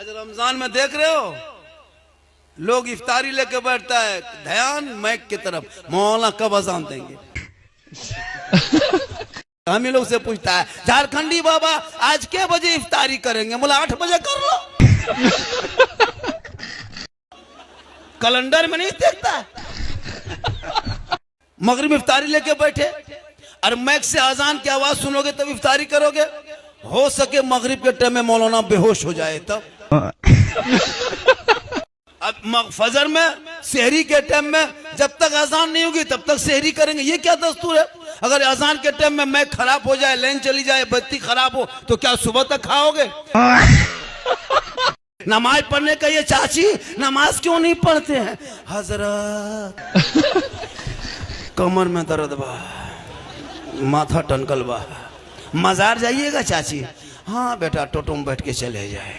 आज रमजान में देख रहे हो लोग इफ्तारी लेके बैठता है, ध्यान मैक की तरफ, मौलाना कब अजान देंगे। हम ही लोग से पूछता है झारखंडी बाबा आज के बजे इफ्तारी करेंगे, बोला 8 बजे कर लो। कैलेंडर में नहीं देखता। मगरिब इफ्तारी लेके बैठे और मैक से अजान की आवाज सुनोगे तब इफ्तारी करोगे। हो सके मगरिब के टाइम में मौलाना बेहोश हो जाए तब। अब फजर में सहरी के टाइम में जब तक अजान नहीं होगी तब तक सहरी करेंगे, ये क्या दस्तूर है। अगर अजान के टाइम में मैक खराब हो जाए, लाइन चली जाए, बत्ती खराब हो तो क्या सुबह तक खाओगे। नमाज पढ़ने का ये चाची नमाज क्यों नहीं पढ़ते हैं। हजरत कमर में दर्द बा, माथा टनकल बा, मजार जाइएगा चाची। हाँ बेटा टोटो में बैठ के चले जाए।